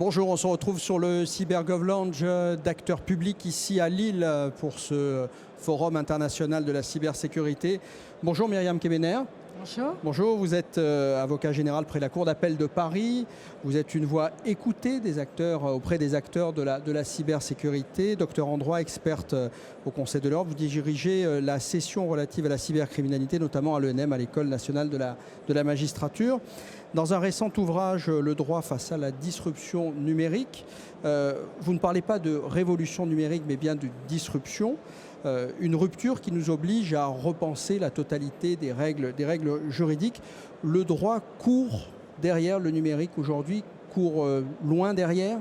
Bonjour, on se retrouve sur le CyberGov Lounge d'acteurs publics ici à Lille pour ce forum international de la cybersécurité. Bonjour Myriam Kebener. Bonjour. Bonjour, vous êtes avocat général près la Cour d'appel de Paris. Vous êtes une voix écoutée des acteurs, auprès des acteurs de la cybersécurité. Docteur en droit, experte au Conseil de l'Europe. Vous dirigez la session relative à la cybercriminalité, notamment à l'ENM, à l'École nationale de la magistrature. Dans un récent ouvrage, Le droit face à la disruption numérique, vous ne parlez pas de révolution numérique, mais bien de disruption. Une rupture qui nous oblige à repenser la totalité des règles juridiques. Le droit court derrière le numérique aujourd'hui, court loin derrière?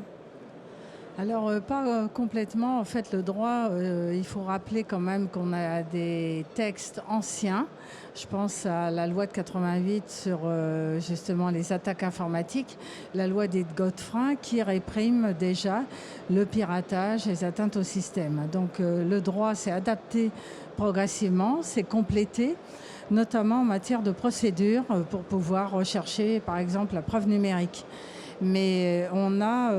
Alors, pas complètement. En fait, le droit, il faut rappeler quand même qu'on a des textes anciens. Je pense à la loi de 88 sur justement les attaques informatiques, la loi des Godefroy qui réprime déjà le piratage et les atteintes au système. Donc, le droit s'est adapté progressivement, s'est complété, notamment en matière de procédure pour pouvoir rechercher, par exemple, la preuve numérique. Mais on a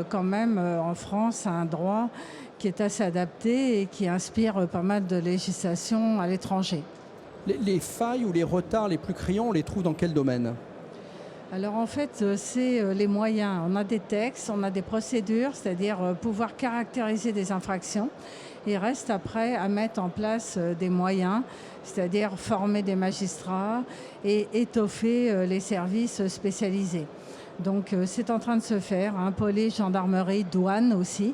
quand même en France un droit qui est assez adapté et qui inspire pas mal de législation à l'étranger. Les failles ou les retards les plus criants, on les trouve dans quel domaine? Alors en fait, c'est les moyens. On a des textes, on a des procédures, c'est-à-dire pouvoir caractériser des infractions. Il reste après à mettre en place des moyens, c'est-à-dire former des magistrats et étoffer les services spécialisés. Donc c'est en train de se faire, police, gendarmerie, douane aussi.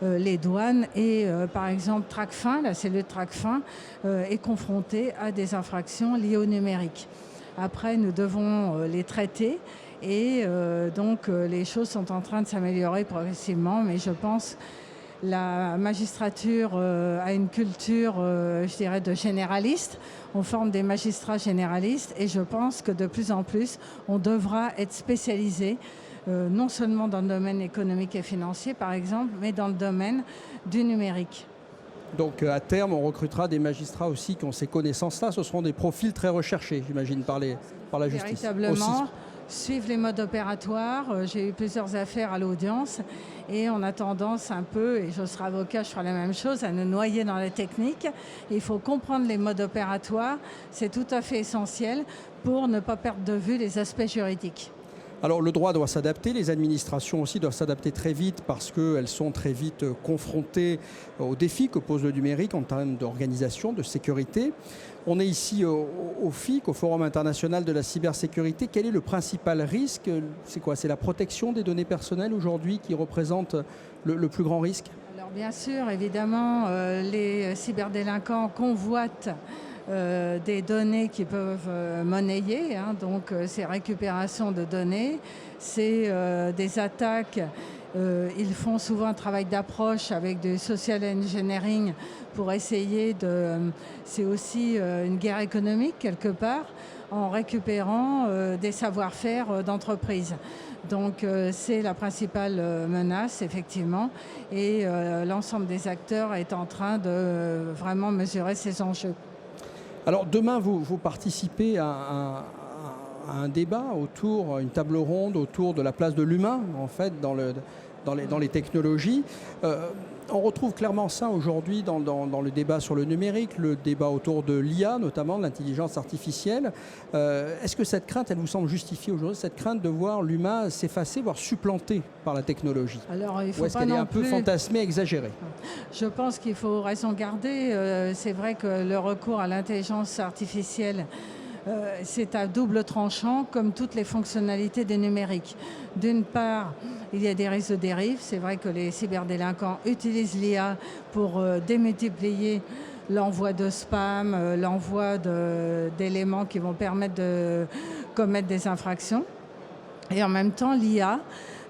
Les douanes et par exemple Tracfin, la cellule Tracfin est confrontée à des infractions liées au numérique. Après, nous devons les traiter et donc les choses sont en train de s'améliorer progressivement, mais je pense la magistrature a une culture, je dirais, de généraliste. On forme des magistrats généralistes et je pense que de plus en plus, on devra être spécialisé, non seulement dans le domaine économique et financier, par exemple, mais dans le domaine du numérique. Donc à terme, on recrutera des magistrats aussi qui ont ces connaissances-là. Ce seront des profils très recherchés, j'imagine, par la justice. Véritablement, suivre les modes opératoires. J'ai eu plusieurs affaires à l'audience et on a tendance un peu, et je serai avocat, je ferai la même chose, à nous noyer dans la technique. Il faut comprendre les modes opératoires. C'est tout à fait essentiel pour ne pas perdre de vue les aspects juridiques. Alors le droit doit s'adapter, les administrations aussi doivent s'adapter très vite parce qu'elles sont très vite confrontées aux défis que pose le numérique en termes d'organisation, de sécurité. On est ici au FIC, au Forum international de la cybersécurité. Quel est le principal risque? C'est quoi? C'est la protection des données personnelles aujourd'hui qui représente le plus grand risque? Alors bien sûr, évidemment, les cyberdélinquants convoitent des données qui peuvent monnayer, donc ces récupérations de données, c'est des attaques. Ils font souvent un travail d'approche avec du social engineering pour essayer de... C'est aussi une guerre économique quelque part en récupérant des savoir-faire d'entreprises. Donc c'est la principale menace, effectivement, et l'ensemble des acteurs est en train de vraiment mesurer ces enjeux. Alors demain, vous participez à un débat autour, une table ronde autour de la place de l'humain, en fait, dans les technologies. On retrouve clairement ça aujourd'hui dans le débat sur le numérique, le débat autour de l'IA, notamment de l'intelligence artificielle. Est-ce que cette crainte, elle vous semble justifiée aujourd'hui, cette crainte de voir l'humain s'effacer, voire supplanté par la technologie? Alors, il faut Ou est-ce qu'elle est un peu fantasmée, exagérée? Je pense qu'il faut raison garder. C'est vrai que le recours à l'intelligence artificielle, c'est à double tranchant, comme toutes les fonctionnalités des numériques. D'une part, il y a des risques de dérive. C'est vrai que les cyberdélinquants utilisent l'IA pour démultiplier l'envoi de spam, l'envoi d'éléments qui vont permettre de commettre des infractions. Et en même temps, l'IA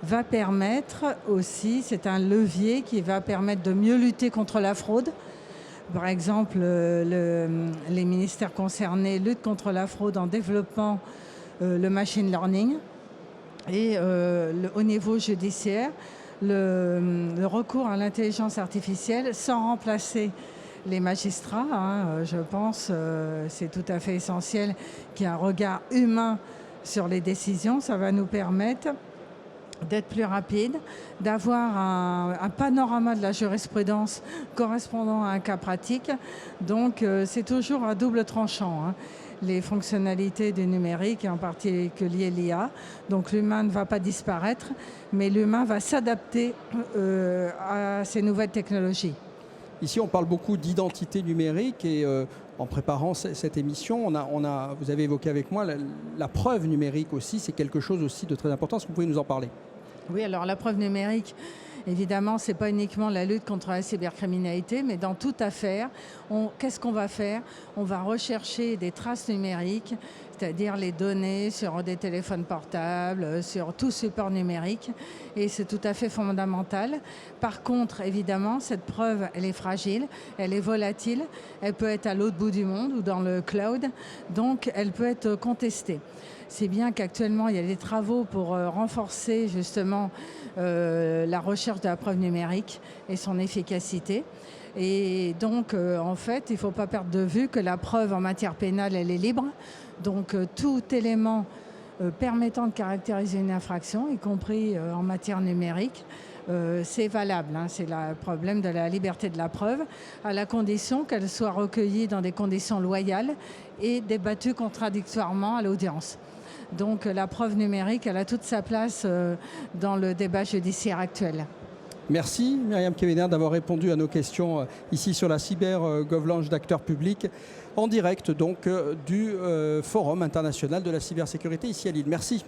va permettre aussi, c'est un levier qui va permettre de mieux lutter contre la fraude. Par exemple, les ministères concernés luttent contre la fraude en développant le machine learning. Et au niveau judiciaire, le recours à l'intelligence artificielle sans remplacer les magistrats, je pense, c'est tout à fait essentiel qu'il y ait un regard humain sur les décisions. Ça va nous permettre d'être plus rapide, d'avoir un panorama de la jurisprudence correspondant à un cas pratique. Donc c'est toujours à double tranchant, hein, les fonctionnalités du numérique et en particulier l'IA. Donc l'humain ne va pas disparaître, mais l'humain va s'adapter à ces nouvelles technologies. Ici, on parle beaucoup d'identité numérique et en préparant cette émission, vous avez évoqué avec moi la preuve numérique aussi. C'est quelque chose aussi de très important. Est-ce que vous pouvez nous en parler? Oui, alors la preuve numérique, évidemment, ce n'est pas uniquement la lutte contre la cybercriminalité, mais dans toute affaire, qu'est-ce qu'on va faire? On va rechercher des traces numériques, c'est-à-dire les données sur des téléphones portables, sur tout support numérique, et c'est tout à fait fondamental. Par contre, évidemment, cette preuve, elle est fragile, elle est volatile, elle peut être à l'autre bout du monde ou dans le cloud, donc elle peut être contestée. C'est bien qu'actuellement, il y a des travaux pour renforcer justement la recherche de la preuve numérique et son efficacité. Et donc, en fait, il ne faut pas perdre de vue que la preuve en matière pénale, elle est libre. Donc, tout élément permettant de caractériser une infraction, y compris en matière numérique, c'est valable, hein. C'est le problème de la liberté de la preuve, à la condition qu'elle soit recueillie dans des conditions loyales et débattue contradictoirement à l'audience. Donc la preuve numérique, elle a toute sa place dans le débat judiciaire actuel. Merci Myriam Kevener d'avoir répondu à nos questions ici sur la cyber-governance d'acteurs publics, en direct donc du Forum international de la cybersécurité ici à Lille. Merci.